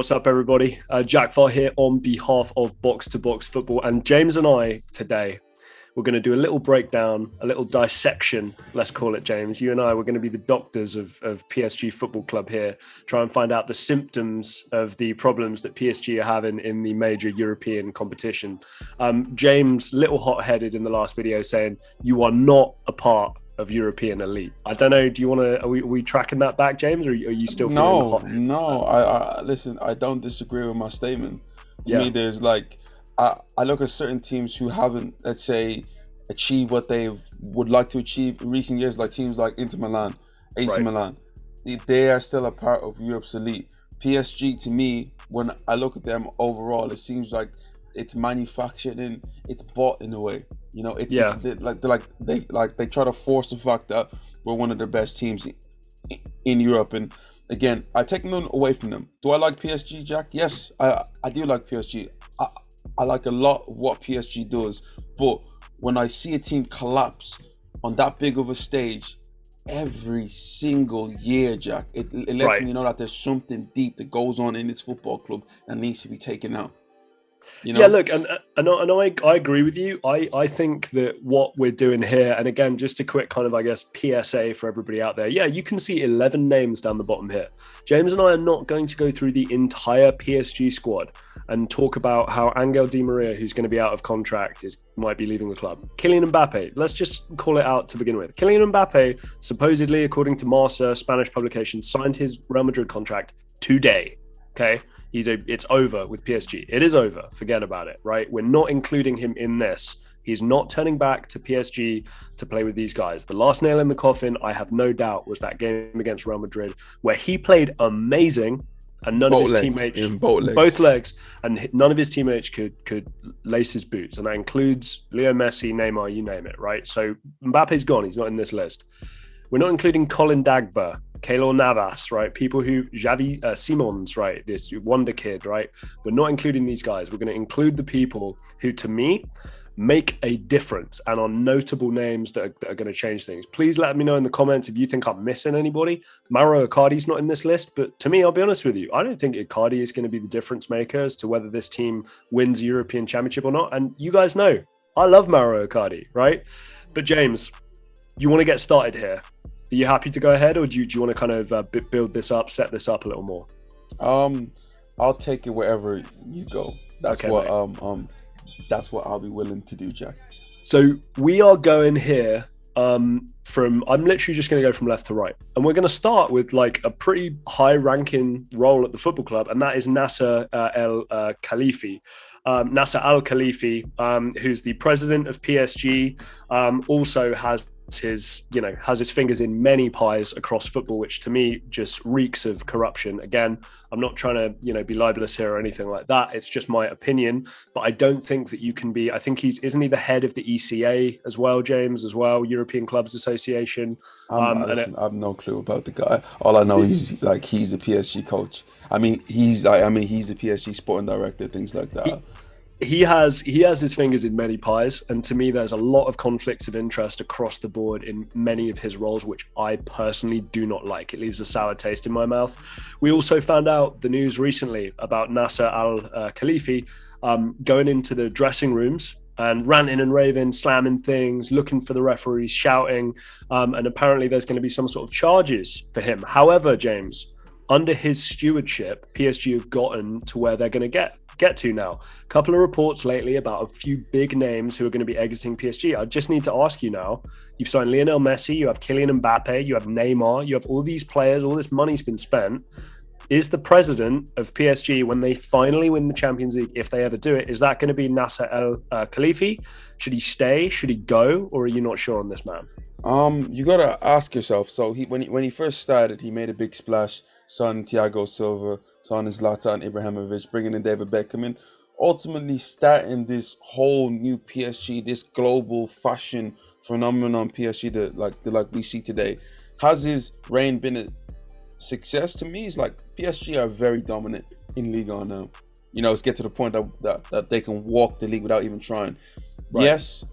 What's up, everybody? Jack Farr here on behalf of Box to Box Football, and James and I today, we're going to do a little breakdown, a little dissection, let's call it, James. You and I, we're going to be the doctors of PSG Football Club here, try and find out the symptoms of the problems that PSG are having in the major European competition. James, little hot-headed in the last video, saying you are not a part of European elite. I don't know, do you want to, are we tracking that back, James, or are you still feeling hot? No, I listen, I don't disagree with my statement. To me, there's like, I look at certain teams who haven't, let's say, achieved what they would like to achieve in recent years, like teams like Inter Milan, AC Milan. They are still a part of Europe's elite. PSG, to me, when I look at them overall, it seems like it's manufactured and it's bought in a way. You know, they try to force the fact that we're one of the best teams in Europe. And again, I take none away from them. Do I like PSG, Jack? Yes, I do like PSG. I like a lot of what PSG does, but when I see a team collapse on that big of a stage every single year, Jack, it lets me know that there's something deep that goes on in this football club that needs to be taken out. You know? Yeah, look, and I agree with you. I think that what we're doing here, and again, just a quick kind of, I guess, PSA for everybody out there. Yeah, you can see 11 names down the bottom here. James and I are not going to go through the entire PSG squad and talk about how Angel Di Maria, who's going to be out of contract, might be leaving the club. Kylian Mbappe, let's just call it out to begin with. Kylian Mbappe, supposedly, according to Marca, Spanish publication, signed his Real Madrid contract today. Okay, it's over with PSG. It is over. Forget about it, right? We're not including him in this. He's not turning back to PSG to play with these guys. The last nail in the coffin, I have no doubt, was that game against Real Madrid, where he played amazing, and none of his teammates, both legs, and none of his teammates could lace his boots, and that includes Leo Messi, Neymar, you name it, right? So Mbappe's gone. He's not in this list. We're not including Colin Dagba, Keylor Navas, right? People who, Xavi Simons, right? This wonder kid, right? We're not including these guys. We're going to include the people who, to me, make a difference and are notable names that are going to change things. Please let me know in the comments if you think I'm missing anybody. Mauro Icardi's not in this list, but to me, I'll be honest with you, I don't think Icardi is going to be the difference maker as to whether this team wins a European Championship or not. And you guys know, I love Mauro Icardi, right? But James, you want to get started here? Are you happy to go ahead, or do you want to kind of build this up, set this up a little more? I'll take it wherever you go. That's what I'll be willing to do, Jack. So we are going here I'm literally just going to go from left to right, and we're going to start with like a pretty high-ranking role at the football club, and that is Nasser Al-Khelaifi. Nasser Al-Khelaifi, who's the president of PSG, also has his fingers in many pies across football, which to me just reeks of corruption. Again, I'm not trying to, be libelous here or anything like that. It's just my opinion, but I don't think that you can be, I think isn't he the head of the ECA as well, James, European Clubs Association? Listen, I have no clue about the guy. All I know is he's the PSG coach. He's the PSG sporting director, things like that. He has his fingers in many pies, and to me there's a lot of conflicts of interest across the board in many of his roles, which I personally do not like. It leaves a sour taste in my mouth. We also found out the news recently about Nasser Al-Khelaifi going into the dressing rooms and ranting and raving, slamming things, looking for the referees, shouting, and apparently there's going to be some sort of charges for him. However, James, under his stewardship, PSG have gotten to where they're going to get to now. A couple of reports lately about a few big names who are going to be exiting PSG. I just need to ask you now, you've signed Lionel Messi, you have Kylian Mbappe, you have Neymar, you have all these players, all this money's been spent. Is the president of PSG, when they finally win the Champions League, if they ever do it, is that going to be Nasser Al-Khelaifi? Should he stay? Should he go? Or are you not sure on this man? You got to ask yourself. So when he first started, he made a big splash, signing Thiago Silva, signing Zlatan Ibrahimovic, bringing in David Beckham in, ultimately starting this whole new PSG, this global fashion phenomenon PSG that we see today. Has his reign been a success? To me, it's like PSG are very dominant in Ligue 1 now. It's get to the point that they can walk the league without even trying. Right. Yes,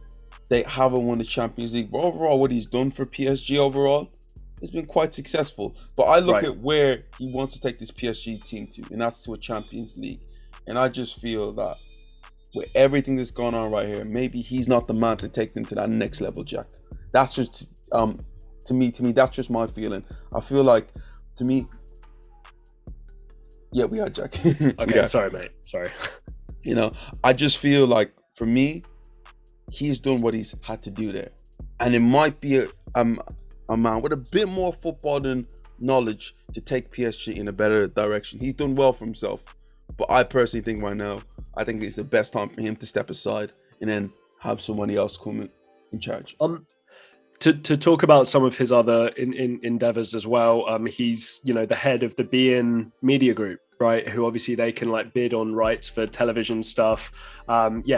they haven't won the Champions League, but overall, what he's done for PSG overall, it's been quite successful. But I look Right. at where he wants to take this PSG team to, and that's to a Champions League. And I just feel that with everything that's going on right here, maybe he's not the man to take them to that next level, Jack. That's just to me, that's just my feeling. I feel like, to me, yeah, we are, Jack. Okay, sorry, mate. Sorry. You know, I just feel like, for me, he's done what he's had to do there, and it might be a man with a bit more footballing knowledge to take PSG in a better direction. He's done well for himself, but I personally think right now, I think it's the best time for him to step aside and then have somebody else come in charge. To talk about some of his other endeavors as well, he's, you know, the head of the beIN Media Group, right? Who obviously they can like bid on rights for television stuff.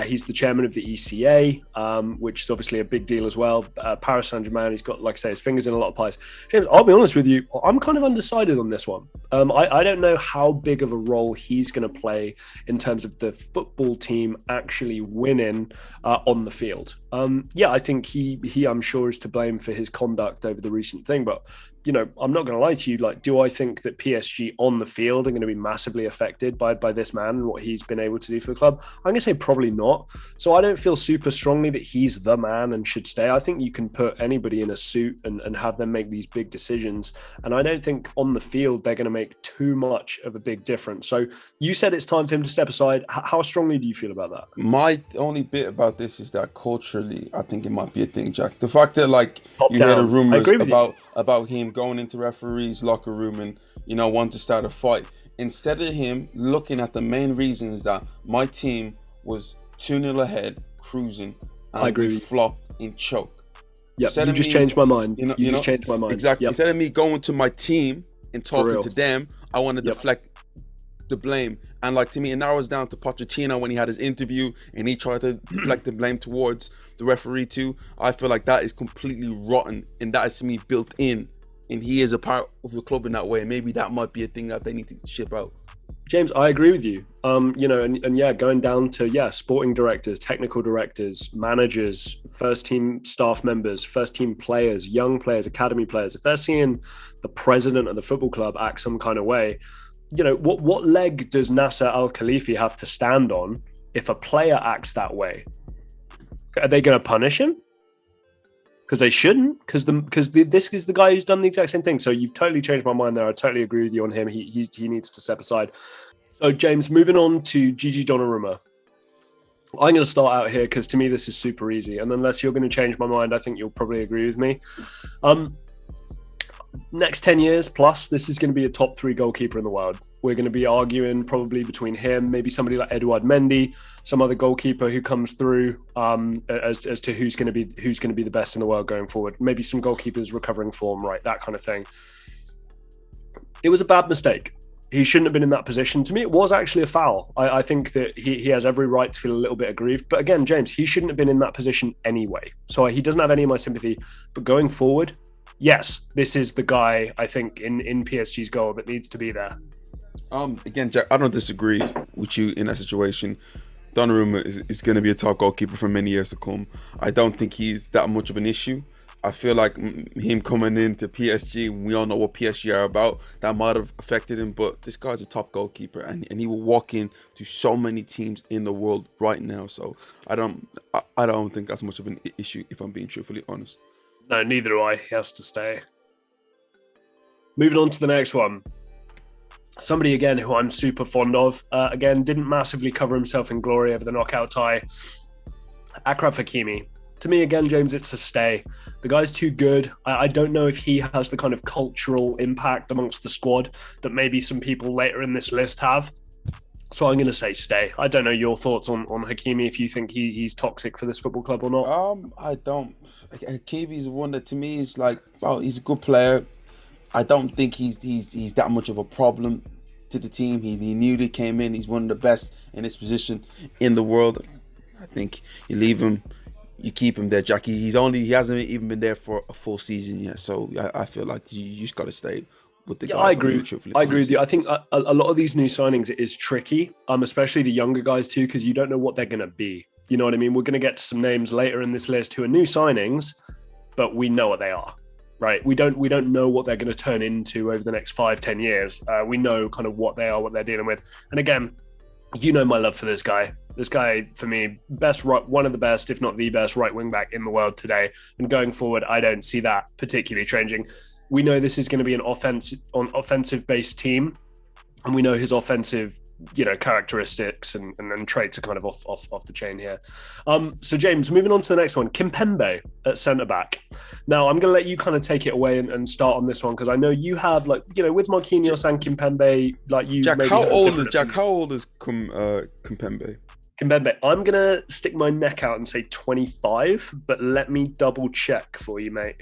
He's the chairman of the ECA, which is obviously a big deal as well. Paris Saint-Germain, he's got, like I say, his fingers in a lot of pies. James, I'll be honest with you, I'm kind of undecided on this one. I don't know how big of a role he's going to play in terms of the football team actually winning on the field. I think he I'm sure is to blame for his conduct over the recent thing, but you know, I'm not going to lie to you. Like, do I think that PSG on the field are going to be massively affected by this man and what he's been able to do for the club? I'm going to say probably not. So I don't feel super strongly that he's the man and should stay. I think you can put anybody in a suit and have them make these big decisions. And I don't think on the field they're going to make too much of a big difference. So you said it's time for him to step aside. How strongly do you feel about that? My only bit about this is that culturally, I think it might be a thing, Jack. The fact that, like, Top you hear the down. rumors about him going into referees' locker room and, you know, wanting to start a fight, instead of him looking at the main reasons that my team was 2-0 ahead, cruising, and I agree. we flopped in choke. Yeah, you just changed my mind. You just changed my mind. Exactly. Yep. Instead of me going to my team and talking to them, I want to Yep. deflect the blame. And like, to me, it narrows down to Pochettino when he had his interview and he tried to deflect the blame towards the referee too. I feel like that is completely rotten, and that is, to me, built in. And he is a part of the club in that way. Maybe that might be a thing that they need to ship out. James, I agree with you. You know, and yeah, going down to sporting directors, technical directors, managers, first team staff members, first team players, young players, academy players. If they're seeing the president of the football club act some kind of way, you know, what leg does Nasser Al-Khelaifi have to stand on if a player acts that way? Are they going to punish him? Because they shouldn't. Because this is the guy who's done the exact same thing. So you've totally changed my mind there. I totally agree with you on him. He needs to step aside. So James, moving on to Gigi Donnarumma. I'm going to start out here because to me this is super easy. And unless you're going to change my mind, I think you'll probably agree with me. Next 10 years plus, this is going to be a top 3 goalkeeper in the world. We're going to be arguing probably between him, maybe somebody like Edouard Mendy, some other goalkeeper who comes through as to who's going to be the best in the world going forward. Maybe some goalkeepers recovering form, right? That kind of thing. It was a bad mistake. He shouldn't have been in that position. To me, it was actually a foul. I think that he has every right to feel a little bit aggrieved. But again, James, he shouldn't have been in that position anyway. So he doesn't have any of my sympathy. But going forward, yes, this is the guy, I think, in PSG's goal that needs to be there. Again, Jack, I don't disagree with you in that situation. Donnarumma is going to be a top goalkeeper for many years to come. I don't think he's that much of an issue. I feel like him coming into PSG, we all know what PSG are about, that might have affected him, but this guy's a top goalkeeper, and he will walk in to so many teams in the world right now. So I don't think that's much of an issue, if I'm being truthfully honest. No, neither do I. He has to stay. Moving on to the next one. Somebody, again, who I'm super fond of. Again, didn't massively cover himself in glory over the knockout tie. Achraf Hakimi. To me, again, James, it's a stay. The guy's too good. I don't know if he has the kind of cultural impact amongst the squad that maybe some people later in this list have. So I'm going to say stay. I don't know your thoughts on Hakimi, if you think he's toxic for this football club or not. I don't. Hakimi's one that, to me, is like, well, he's a good player. I don't think he's that much of a problem to the team. He newly came in. He's one of the best in his position in the world. I think you leave him, you keep him there, Jackie. He hasn't even been there for a full season yet. So I feel like you just got to stay with the guy. I agree with you. I think a lot of these new signings, it is tricky, especially the younger guys too, because you don't know what they're going to be. You know what I mean? We're going to get to some names later in this list who are new signings, but we know what they are. right? We don't know what they're going to turn into over the next 5-10 years. We know kind of what they are, what they're dealing with. And again, you know my love for this guy. This guy, for me, one of the best, if not the best, right wing back in the world today. And going forward, I don't see that particularly changing. We know this is going to be an offensive-based team, and we know his offensive, characteristics and traits are kind of off the chain here. So James, moving on to the next one, Kimpembe at centre back. Now I'm going to let you kind of take it away and start on this one, because I know you have with Marquinhos and Kimpembe, you. Jack, how old is Kimpembe? Kimpembe, I'm going to stick my neck out and say 25, but let me double check for you, mate.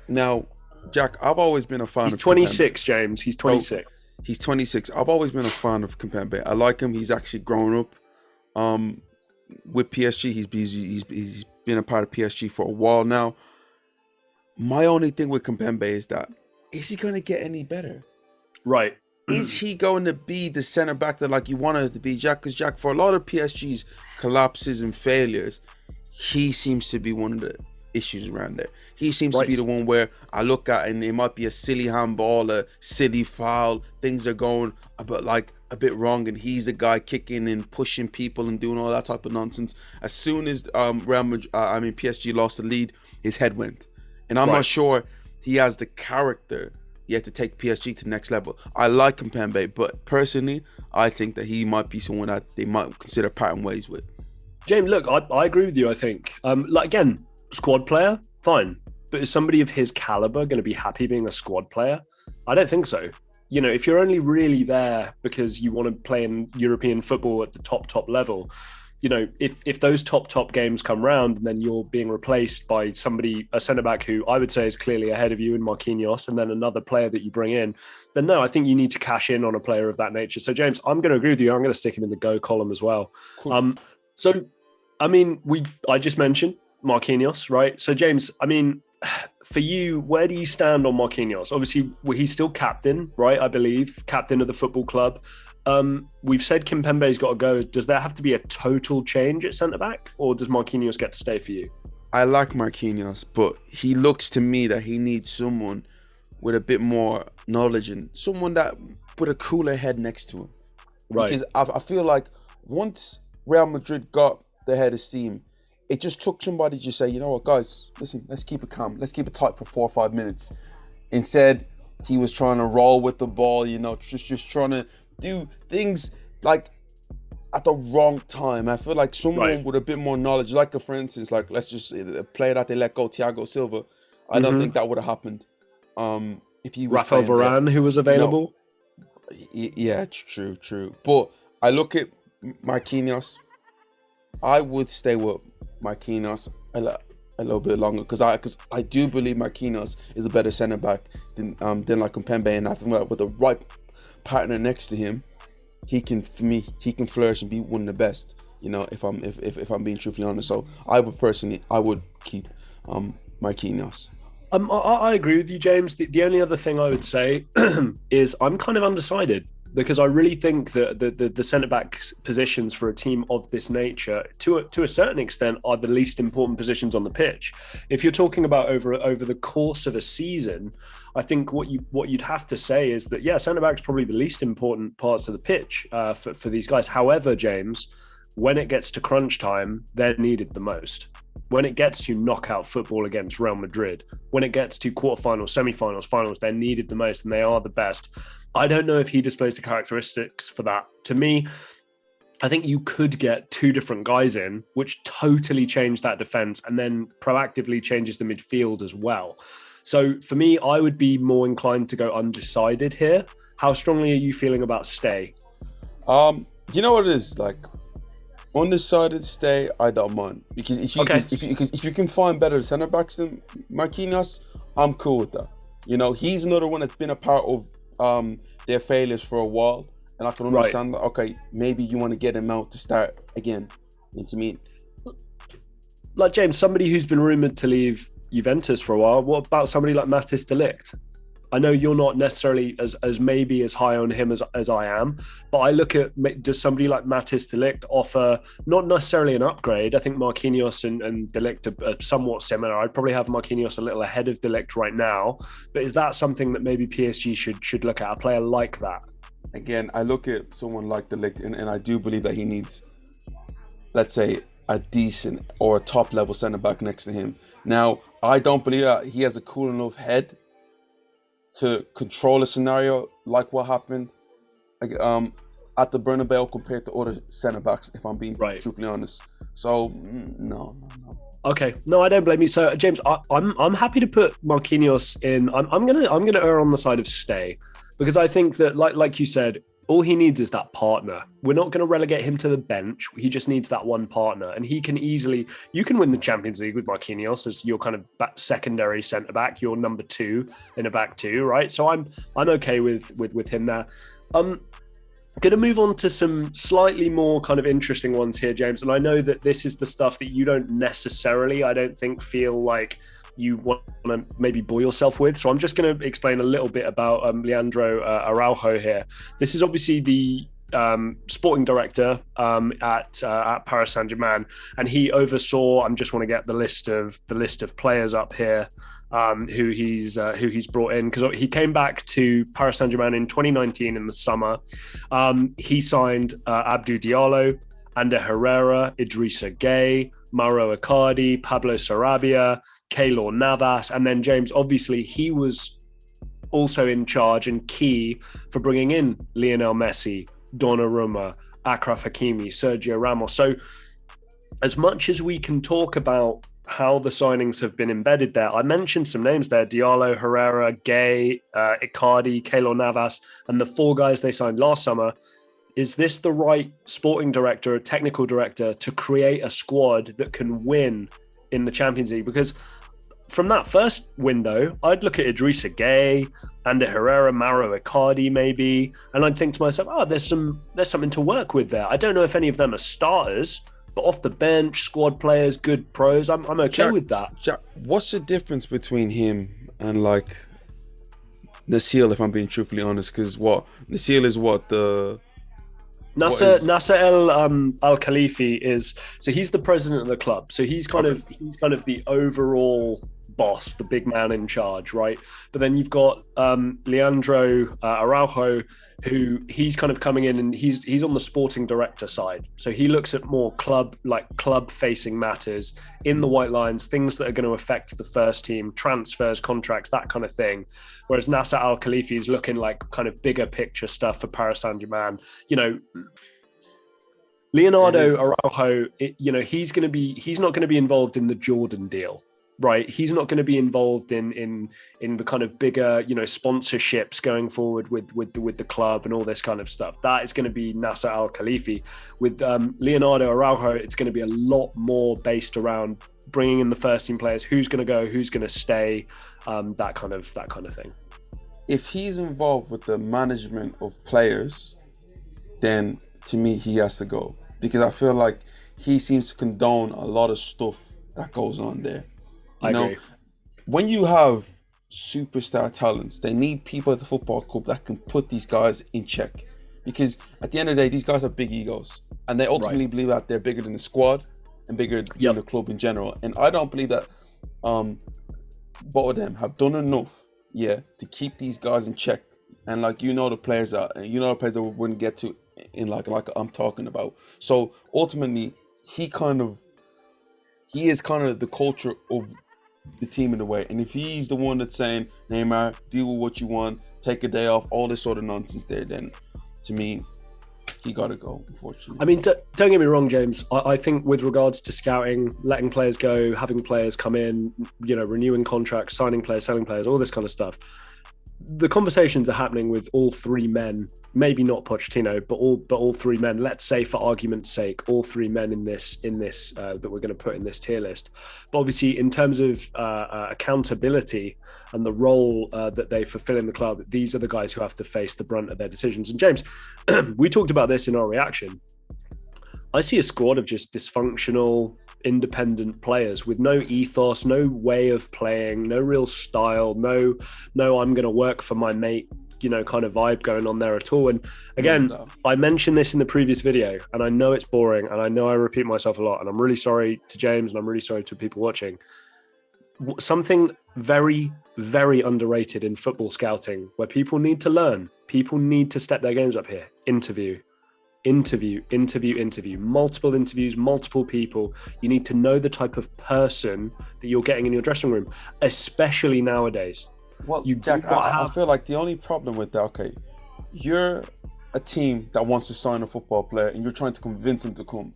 Now, Jack, I've always been a fan of He's 26, Kimpembe. James. He's 26. Oh, he's 26. I've always been a fan of Kimpembe. I like him. He's actually grown up with PSG. He's been a part of PSG for a while now. My only thing with Kimpembe is he going to get any better? Right. Is he going to be the centre back that you want him to be, Jack? Because Jack, for a lot of PSG's collapses and failures, he seems to be one of the issues around there. He seems to be the one where I look at and it might be a silly handball, a silly foul, things are going a bit wrong, and he's the guy kicking and pushing people and doing all that type of nonsense. As soon as PSG lost the lead, his head went, and I'm not sure he has the character yet to take PSG to the next level. I like Kimpembe, but personally, I think that he might be someone that they might consider parting ways with. James, look, I agree with you. I think, again, squad player, fine. But is somebody of his caliber going to be happy being a squad player? I don't think so. If you're only really there because you want to play in European football at the top level, if those top games come round and then you're being replaced by a centre-back who I would say is clearly ahead of you in Marquinhos, and then another player that you bring in, then no, I think you need to cash in on a player of that nature. So James, I'm going to agree with you. I'm going to stick him in the go column as well. Cool. I just mentioned Marquinhos, right? So James, for you, where do you stand on Marquinhos? Obviously, he's still captain, right? I believe captain of the football club. We've said Kimpembe's got to go. Does there have to be a total change at centre back, or does Marquinhos get to stay for you? I like Marquinhos, but he looks to me that he needs someone with a bit more knowledge and someone that put a cooler head next to him. Right. Because I feel like once Real Madrid got the head of steam, it just took somebody to say, you know what, guys, listen, let's keep it calm. Let's keep it tight for 4 or 5 minutes. Instead, he was trying to roll with the ball, just trying to do things at the wrong time. I feel like someone with a bit more knowledge, for instance, let's just say the player that they let go, Thiago Silva, I don't think that would have happened. If he was Rafael Varane, who was available. Yeah, true. But I look at Marquinhos. I would stay with Marquinhos a little bit longer because I do believe Marquinhos is a better centre back than Kimpembe, and I think with the right partner next to him, he can flourish and be one of the best. If I'm being truthfully honest, so I would keep Marquinhos. I agree with you, James. The only other thing I would say is I'm kind of undecided, because I really think that the centre-back positions for a team of this nature, to a certain extent, are the least important positions on the pitch. If you're talking about over the course of a season, I think what you'd have to say is that, yeah, centre-back's probably the least important parts of the pitch for these guys. However, James, when it gets to crunch time, they're needed the most. When it gets to knockout football against Real Madrid, when it gets to quarterfinals, semi-finals, finals, they're needed the most and they are the best. I don't know if he displays the characteristics for that. To me, I think you could get 2 different guys in, which totally change that defense and then proactively changes the midfield as well. So for me, I would be more inclined to go undecided here. How strongly are you feeling about stay? You know what it is? Undecided stay, I don't mind, because if you can find better centre backs than Marquinhos, I'm cool with that. He's another one that's been a part of their failures for a while, and I can understand that. Okay, maybe you want to get him out to start again. To me, James, somebody who's been rumoured to leave Juventus for a while. What about somebody like Matthijs de Ligt? I know you're not necessarily as maybe as high on him as I am, but I look at, does somebody like Matthijs de Ligt offer not necessarily an upgrade? I think Marquinhos and de Ligt are somewhat similar. I'd probably have Marquinhos a little ahead of de Ligt right now, but is that something that maybe PSG should look at, a player like that? Again, I look at someone like de Ligt, and I do believe that he needs, let's say, a decent or a top level centre back next to him. Now, I don't believe that he has a cool enough head to control a scenario like what happened at the Bernabeu compared to other centre backs, if I'm being truthfully honest. So no. Okay, no, I don't blame you. So James, I'm happy to put Marquinhos in. I'm gonna err on the side of stay, because I think that like you said, all he needs is that partner. We're not going to relegate him to the bench. He just needs that one partner, and he can easily. You can win the Champions League with Marquinhos as your kind of secondary centre back, your number 2 in a back 2, right? So I'm okay with him there. Going to move on to some slightly more kind of interesting ones here, James. And I know that this is the stuff that you don't necessarily, I don't think, feel like you want to maybe bore yourself with. So I'm just going to explain a little bit about Leandro Araujo here. This is obviously the sporting director at Paris Saint-Germain, and he oversaw. I just want to get the list of players up here who he's brought in, because he came back to Paris Saint-Germain in 2019 in the summer. He signed Abdou Diallo, Ander Herrera, Idrissa Gueye, Mauro Icardi, Pablo Sarabia, Keylor Navas, and then James, obviously, he was also in charge and key for bringing in Lionel Messi, Donnarumma, Achraf Hakimi, Sergio Ramos. So as much as we can talk about how the signings have been embedded there, I mentioned some names there: Diallo, Herrera, Gueye, Icardi, Keylor Navas, and the 4 guys they signed last summer. Is this the right sporting director, a technical director, to create a squad that can win in the Champions League? Because from that first window, I'd look at Idrissa Gueye, Ander Herrera, Mauro Icardi maybe, and I'd think to myself, there's something to work with there. I don't know if any of them are starters, but off the bench, squad players, good pros, I'm okay with that. Jack, what's the difference between him and like Nasser, if I'm being truthfully honest? Because Nasser is the Nasser Al-Khelaifi is, so he's the president of the club. So he's kind of the overall boss, the big man in charge, right? But then you've got Leandro Araujo, who he's kind of coming in, and he's on the sporting director side. So he looks at more club facing matters in the white lines, things that are going to affect the first team, transfers, contracts, that kind of thing. Whereas Nasser Al-Khelaifi is looking like kind of bigger picture stuff for Paris Saint-Germain. Leonardo Araujo, he's not going to be involved in the Jordan deal. Right, he's not going to be involved in the kind of bigger, sponsorships going forward with the club and all this kind of stuff. That is going to be Nasser Al-Khelaifi. With Leonardo Araujo, it's going to be a lot more based around bringing in the first team players, who's going to go, who's going to stay, that kind of thing. If he's involved with the management of players, then to me he has to go, because I feel like he seems to condone a lot of stuff that goes on there. I agree. When you have superstar talents, they need people at the football club that can put these guys in check. Because at the end of the day, these guys have big egos, and they ultimately believe that they're bigger than the squad and bigger than the club in general. And I don't believe that both of them have done enough, to keep these guys in check. And the players that we wouldn't get to in like I'm talking about. So ultimately, he is kind of the culture of the team in a way. And if he's the one that's saying, Neymar, deal with what you want, take a day off, all this sort of nonsense there, then to me, he got to go, unfortunately. I mean, don't get me wrong, James. I think with regards to scouting, letting players go, having players come in, renewing contracts, signing players, selling players, all this kind of stuff, the conversations are happening with all 3 men, maybe not Pochettino, but all 3 men. Let's say, for argument's sake, all 3 men in this that we're going to put in this tier list. But obviously, in terms of accountability and the role that they fulfill in the club, these are the guys who have to face the brunt of their decisions. And James, we talked about this in our reaction. I see a squad of just dysfunctional, independent players with no ethos, no way of playing, no real style, no I'm going to work for my mate, kind of vibe going on there at all. And again, I mentioned this in the previous video, and I know it's boring, and I know I repeat myself a lot, and I'm really sorry to James, and I'm really sorry to people watching. Something very, very underrated in football scouting, where people need to learn, people need to step their games up here. Interview, multiple interviews, multiple people. You need to know the type of person that you're getting in your dressing room, especially nowadays. Well, Jack, I feel like the only problem with that, okay, you're a team that wants to sign a football player and you're trying to convince him to come.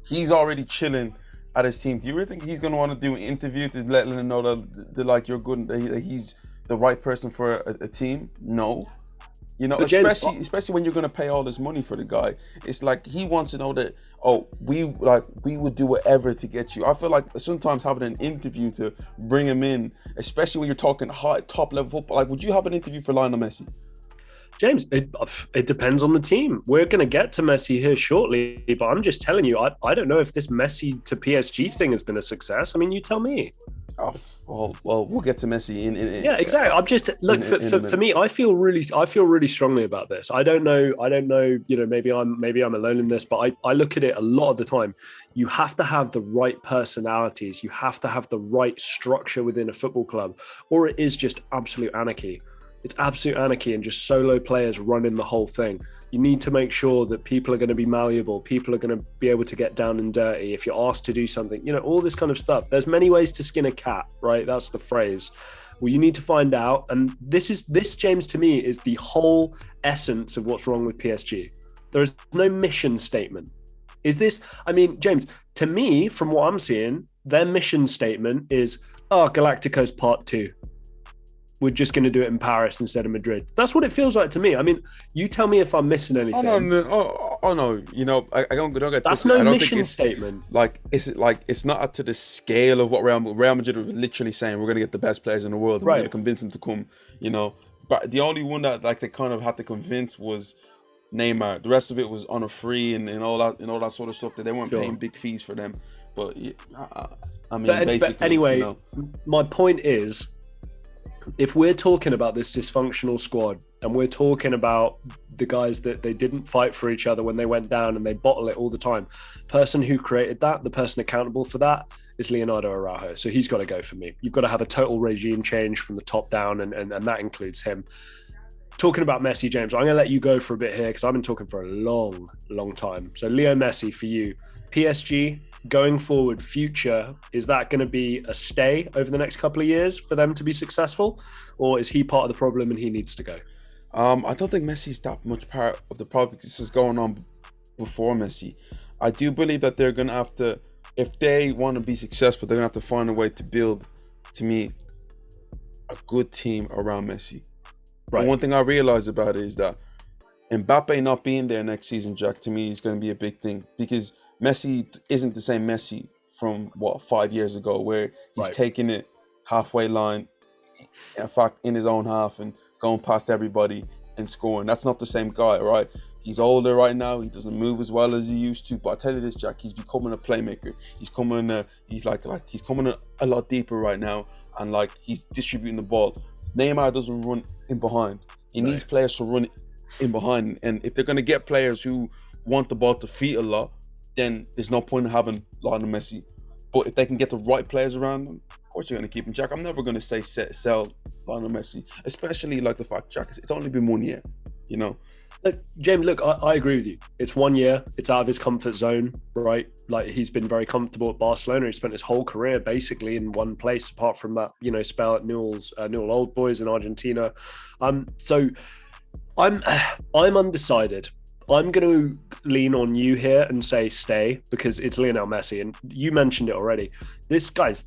He's already chilling at his team. Do you really think he's going to want to do an interview to let him know that like you're good, that he's the right person for a team? No. Especially when you're going to pay all this money for the guy. It's like he wants to know that, we would do whatever to get you. I feel like sometimes having an interview to bring him in, especially when you're talking high, top level football, like would you have an interview for Lionel Messi? James, it depends on the team. We're going to get to Messi here shortly, but I'm just telling you, I don't know if this Messi to PSG thing has been a success. I mean, you tell me. Oh, well, we'll get to Messi in yeah, exactly. I'm just for me. I feel really strongly about this. I don't know. Maybe I'm alone in this, but I look at it a lot of the time. You have to have the right personalities. You have to have the right structure within a football club, or it is just absolute anarchy. It's absolute anarchy and just solo players running the whole thing. You need to make sure that people are going to be malleable. People are going to be able to get down and dirty. If you're asked to do something, all this kind of stuff. There's many ways to skin a cat, right? That's the phrase. Well, you need to find out. And this, James, to me, is the whole essence of what's wrong with PSG. There is no mission statement. James, to me, from what I'm seeing, their mission statement is, Galacticos Part 2. We're just going to do it in Paris instead of Madrid. That's what it feels like to me. I mean, you tell me if I'm missing anything. Oh no. I don't get. That's no mission statement. It's not up to the scale of what Real Madrid was literally saying. We're going to get the best players in the world. We're going to convince them to come. But the only one that they kind of had to convince was Neymar. The rest of it was on a free and all that sort of stuff that they weren't paying big fees for them. But basically. But anyway, my point is, if we're talking about this dysfunctional squad and we're talking about the guys that they didn't fight for each other when they went down and they bottle it all the time, person who created that, the person accountable for that is Leonardo Araujo. So he's got to go for me. You've got to have a total regime change from the top down, and that includes him. Talking about Messi, James, I'm going to let you go for a bit here because I've been talking for a long, long time. So Leo Messi, for you, PSG, going forward, future, is that going to be a stay over the next couple of years for them to be successful, or is he part of the problem and he needs to go? I don't think Messi's that much part of the problem because this was going on before Messi. I do believe that they're going to have to, if they want to be successful, they're going to have to find a way to build, to me, a good team around Messi. Right. And one thing I realized about it is that Mbappe not being there next season, Jack, to me is going to be a big thing because Messi isn't the same Messi from 5 years ago, where he's taking it halfway line, in fact, in his own half and going past everybody and scoring. That's not the same guy, right? He's older right now. He doesn't move as well as he used to. But I tell you this, Jack, he's becoming a playmaker. He's coming a lot deeper right now, and he's distributing the ball. Neymar doesn't run in behind. He needs players to run in behind, and if they're going to get players who want the ball to feet a lot, then there's no point in having Lionel Messi. But if they can get the right players around them, of course you're going to keep him. Jack, I'm never going to say sell Lionel Messi, especially the fact, Jack, it's only been 1 year, Look, James, I agree with you. It's 1 year. It's out of his comfort zone, right? He's been very comfortable at Barcelona. He spent his whole career basically in one place, apart from that, spell at Newell's Old Boys in Argentina. So I'm undecided. I'm going to lean on you here and say stay because it's Lionel Messi, and you mentioned it already. This guy's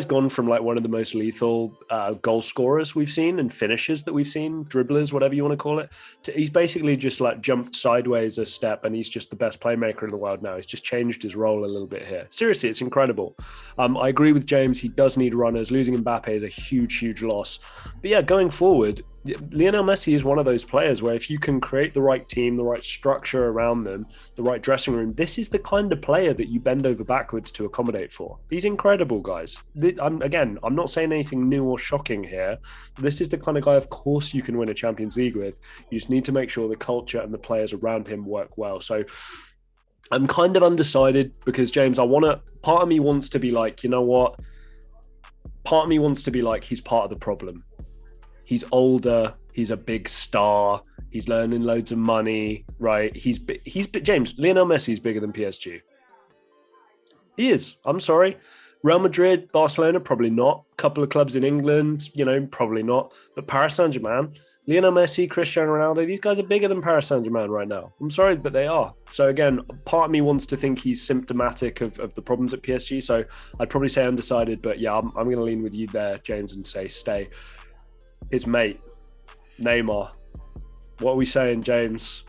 gone from one of the most lethal goal scorers we've seen and finishers that we've seen, dribblers, whatever you want to call it. He's basically just jumped sideways a step, and he's just the best playmaker in the world now. He's just changed his role a little bit here. Seriously, it's incredible. I agree with James. He does need runners. Losing Mbappe is a huge, huge loss. But yeah, going forward, Lionel Messi is one of those players where if you can create the right team, the right structure around them, the right dressing room, this is the kind of player that you bend over backwards to accommodate for. He's incredible, guys. I'm not saying anything new or shocking here. This is the kind of guy, of course, you can win a Champions League with. You just need to make sure the culture and the players around him work well. So I'm kind of undecided because, James, part of me wants to be like, you know what? Part of me wants to be like, he's part of the problem. He's older. He's a big star. He's learning loads of money, right? James, Lionel Messi is bigger than PSG. He is. I'm sorry. Real Madrid, Barcelona, probably not. A couple of clubs in England, probably not. But Paris Saint-Germain, Lionel Messi, Cristiano Ronaldo, these guys are bigger than Paris Saint-Germain right now. I'm sorry, but they are. So again, part of me wants to think he's symptomatic of the problems at PSG. So I'd probably say undecided, but yeah, I'm going to lean with you there, James, and say stay. His mate, Neymar. What are we saying, James?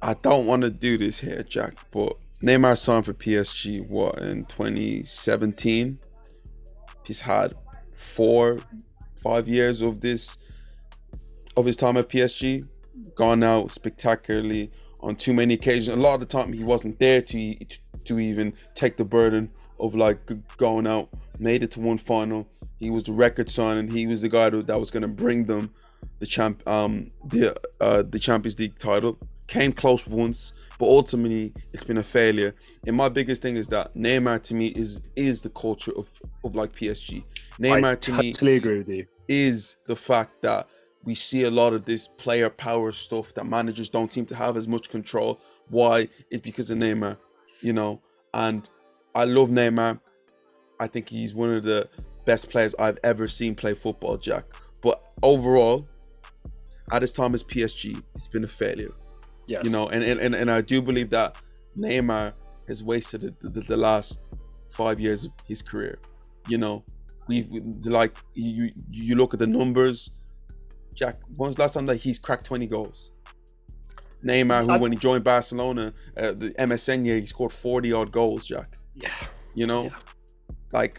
I don't want to do this here, Jack, but Neymar signed for PSG, in 2017? He's had 4-5 years of his time at PSG, gone out spectacularly on too many occasions. A lot of the time he wasn't there to even take the burden of going out. Made it to one final. He was the record signing. He was the guy that was going to bring them the Champions League title. Came close once, but ultimately it's been a failure. And my biggest thing is that Neymar to me is the culture of PSG. Neymar to me totally agree with you. Is the fact that we see a lot of this player power stuff that managers don't seem to have as much control. Why? It's because of Neymar, and I love Neymar. I think he's one of the best players I've ever seen play football, Jack. But overall, at his time as PSG, it's been a failure. Yes. And I do believe that Neymar has wasted the last 5 years of his career. You look at the numbers, Jack. When's the last time that he's cracked 20 goals? Neymar, when he joined Barcelona, the MSN year, he scored 40 odd goals, Jack. Yeah. Yeah. I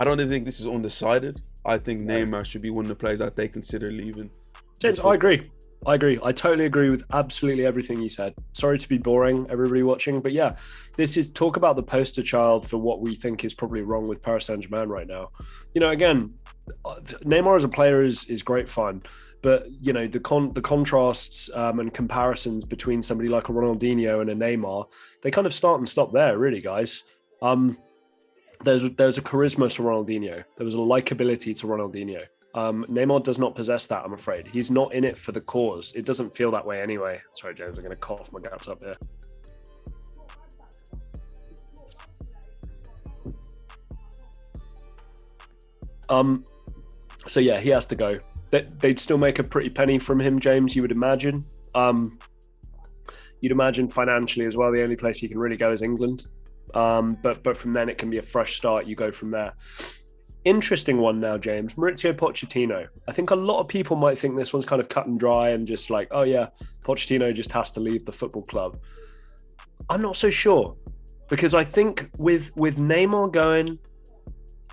don't even think this is undecided. I think Neymar should be one of the players that they consider leaving. James, I agree. I totally agree with absolutely everything you said. Sorry to be boring, everybody watching, but yeah, this is talk about the poster child for what we think is probably wrong with Paris Saint-Germain right now. Again, Neymar as a player is great fun, but the contrasts and comparisons between somebody like a Ronaldinho and a Neymar, they kind of start and stop there, really, guys. There's a charisma to Ronaldinho. There was a likability to Ronaldinho. Neymar does not possess that, I'm afraid. He's not in it for the cause. It doesn't feel that way anyway. Sorry, James, I'm going to cough my guts up here. So yeah, he has to go. They'd still make a pretty penny from him, James, you would imagine. You'd imagine financially as well, the only place he can really go is England. But from then it can be a fresh start. You go from there. Interesting one now, James. Maurizio Pochettino. I think a lot of people might think this one's kind of cut and dry and just like, oh yeah, Pochettino just has to leave the football club. I'm not so sure, because I think with Neymar going,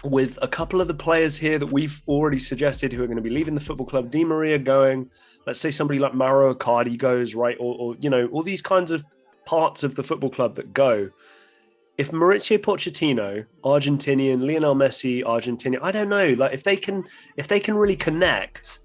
with a couple of the players here that we've already suggested who are going to be leaving the football club, Di Maria going, let's say somebody like Mauro Icardi goes, right, or all these kinds of parts of the football club that go. If Maurizio Pochettino, Argentinian, Lionel Messi, Argentinian, I don't know, if they can really connect,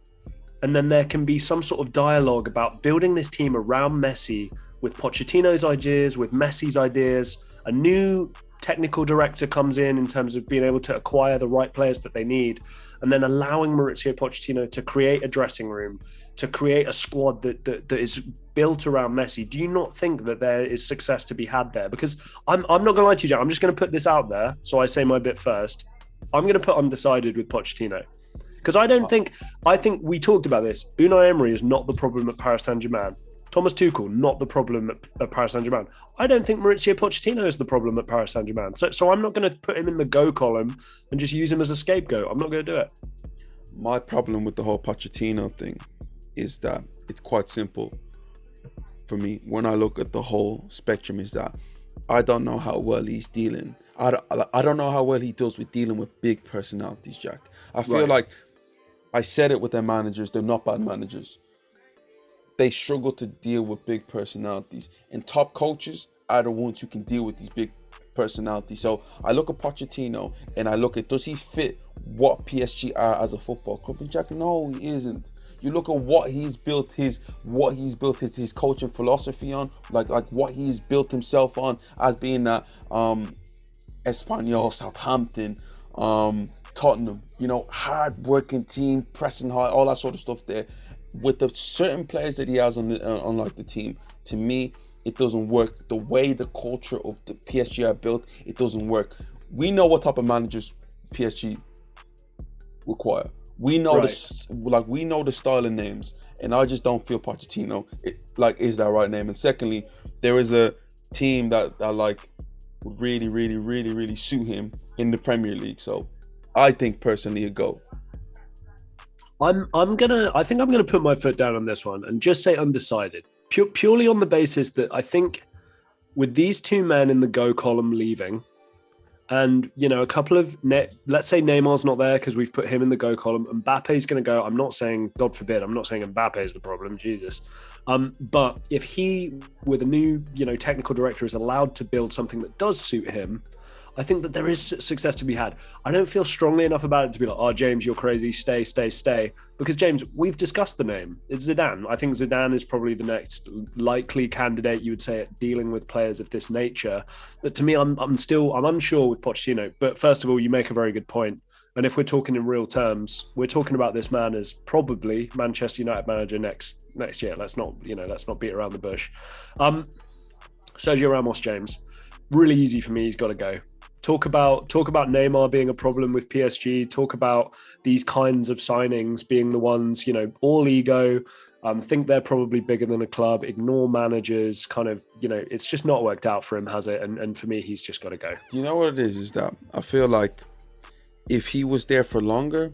and then there can be some sort of dialogue about building this team around Messi with Pochettino's ideas, with Messi's ideas, a new technical director comes in terms of being able to acquire the right players that they need, and then allowing Maurizio Pochettino to create a dressing room, to create a squad that is built around Messi. Do you not think that there is success to be had there? Because I'm not going to lie to you, Jack. I'm just going to put this out there. So I say my bit first. I'm going to put undecided with Pochettino. Because I think we talked about this. Unai Emery is not the problem at Paris Saint-Germain. Thomas Tuchel, not the problem at Paris Saint-Germain. I don't think Maurizio Pochettino is the problem at Paris Saint-Germain. So I'm not going to put him in the go column and just use him as a scapegoat. I'm not going to do it. My problem with the whole Pochettino thing is that it's quite simple for me. When I look at the whole spectrum, is that I don't know how well he's dealing. I don't know how well he does with dealing with big personalities, Jack. I feel like I said it with their managers. They're not bad managers. They struggle to deal with big personalities, and top coaches are the ones who can deal with these big personalities. So I look at Pochettino and I look at, does he fit what PSG are as a football club? And Jack, no, he isn't. You look at what he's built his coaching philosophy on, like what he's built himself on as being a Espanyol, Southampton, Tottenham, hard working team, pressing hard, all that sort of stuff there. With the certain players that he has on the team, to me, it doesn't work. The way the culture of the PSG are built, it doesn't work. We know what type of managers PSG require. We know we know the style and names, and I just don't feel Pochettino is that right name. And secondly, there is a team that would really, really, really, really suit him in the Premier League. So I think personally a go. I think I'm gonna put my foot down on this one and just say undecided. Purely on the basis that I think with these two men in the go column leaving, and a couple of let's say Neymar's not there because we've put him in the go column. Mbappe's going to go. I'm not saying, God forbid, I'm not saying Mbappe is the problem. Jesus, but if he, with a new technical director, is allowed to build something that does suit him, I think that there is success to be had. I don't feel strongly enough about it to be like, oh, James, you're crazy, stay. Because, James, we've discussed the name. It's Zidane. I think Zidane is probably the next likely candidate, you would say, at dealing with players of this nature. But to me, I'm unsure with Pochettino. But first of all, you make a very good point. And if we're talking in real terms, we're talking about this man as probably Manchester United manager next year. Let's not beat around the bush. Sergio Ramos, James, really easy for me. He's got to go. Talk about Neymar being a problem with PSG. Talk about these kinds of signings being the ones, all ego. Think they're probably bigger than a club. Ignore managers. Kind of, it's just not worked out for him, has it? And for me, he's just got to go. Do you know what it is? Is that I feel like if he was there for longer,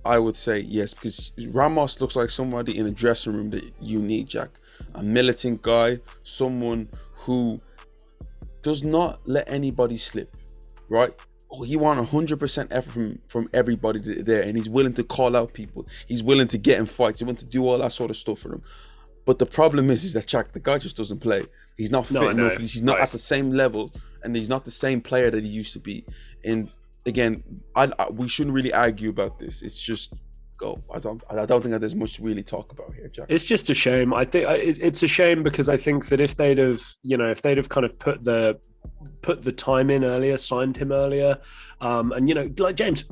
I would say yes, because Ramos looks like somebody in a dressing room that you need, Jack. A militant guy, someone who does not let anybody slip. Right? He wants 100% effort from everybody there, and he's willing to call out people. He's willing to get in fights. He's willing to do all that sort of stuff for them. But the problem is that Jack, the guy just doesn't play. He's not fit enough. He's not at the same level, and he's not the same player that he used to be. And again, we shouldn't really argue about this. It's just go. I don't think that there's much to really talk about here, Jack. It's just a shame. I think it's a shame because I think that if they'd have kind of put the time in earlier, signed him earlier, and like James,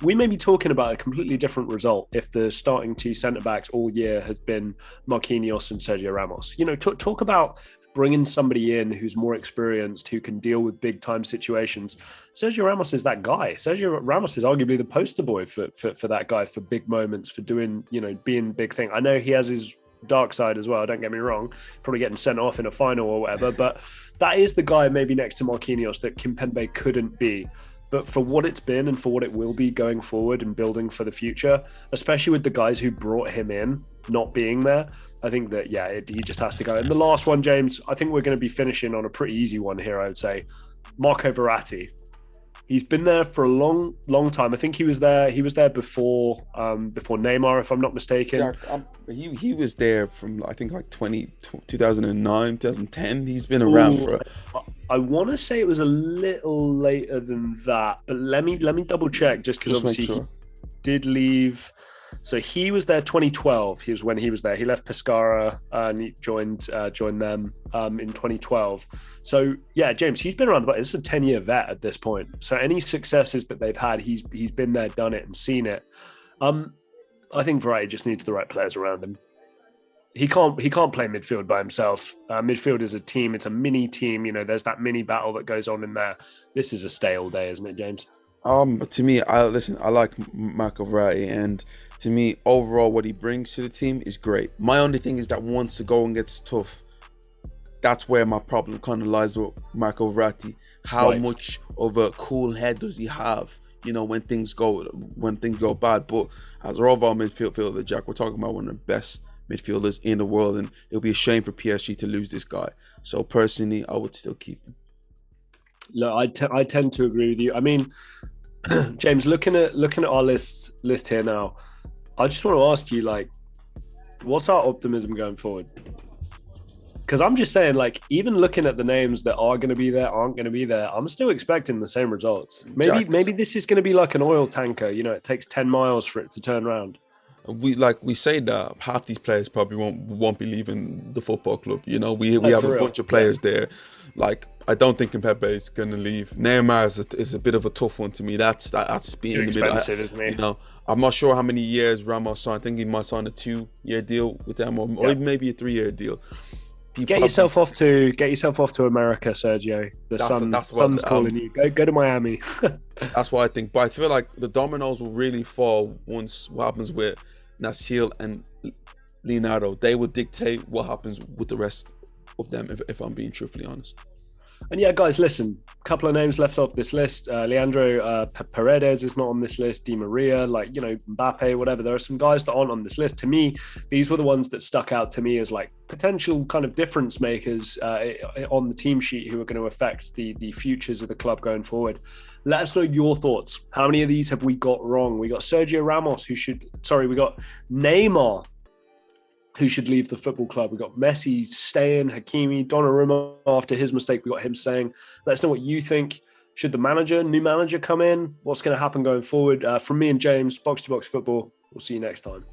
we may be talking about a completely different result if the starting two centre backs all year has been Marquinhos and Sergio Ramos. Talk about bringing somebody in who's more experienced, who can deal with big time situations. Sergio Ramos is that guy. Sergio Ramos is arguably the poster boy for that guy, for big moments, for doing, being big thing. I know he has his dark side as well, don't get me wrong, probably getting sent off in a final or whatever, but that is the guy maybe next to Marquinhos that Kimpembe couldn't be. But for what it's been and for what it will be going forward and building for the future, especially with the guys who brought him in not being there, I think that, he just has to go. And the last one, James, I think we're going to be finishing on a pretty easy one here, I would say. Marco Verratti. He's been there for a long, long time. I think he was there before Neymar, if I'm not mistaken. Yeah, he was there from, I think, like 2009, 2010. He's been around for I want to say it was a little later than that, but let me double check just because obviously he did leave. So he was there 2012. He was when he was there. He left Pescara and he joined them in 2012. So yeah, James, he's been around. But this is a 10-year vet at this point. So any successes that they've had, he's been there, done it, and seen it. I think Verratti just needs the right players around him. He can't play midfield by himself. Midfield is a team. It's a mini team. There's that mini battle that goes on in there. This is a stay all day, isn't it, James? To me, I like Marco Verratti, and to me, overall, what he brings to the team is great. My only thing is that once the going gets tough, that's where my problem kind of lies with Marco Verratti. How much of a cool head does he have? When things go bad. But as an overall midfielder, Jack, we're talking about one of the best midfielders in the world, and it'll be a shame for PSG to lose this guy. So personally, I would still keep him. Look, I tend to agree with you. I mean, James, looking at our list here now, I just want to ask you, like, what's our optimism going forward? Because I'm just saying, like, even looking at the names that are going to be there, aren't going to be there, I'm still expecting the same results. Maybe this is going to be like an oil tanker. You know, it takes 10 miles for it to turn around. We say that half these players probably won't be leaving the football club. You know, we No, have for a real. bunch of players there. Like, I don't think Mbappe is going to leave. Neymar is a bit of a tough one to me. That's Too being a bit. expensive, isn't he? You know, I'm not sure how many years Ramos signed. I think he might sign a 2-year deal with them, or Yeah. even maybe a 3-year deal. Get yourself off to America, Sergio. The sun's calling you. Go to Miami. That's what I think. But I feel like the dominoes will really fall once what happens with Nasser and Leonardo. They will dictate what happens with the rest of them, if I'm being truthfully honest. And yeah, guys, listen, a couple of names left off this list. Leandro Paredes is not on this list. Di Maria, like, you know, Mbappe, whatever. There are some guys that aren't on this list. To me, these were the ones that stuck out to me as like potential kind of difference makers on the team sheet who are going to affect the futures of the club going forward. Let us know your thoughts. How many of these have we got wrong? We got Sergio Ramos, we got Neymar, who should leave the football club. We got Messi staying, Hakimi, Donnarumma after his mistake. We got him staying. Let us know what you think. Should the new manager come in? What's going to happen going forward? From me and James, Box to Box Football. We'll see you next time.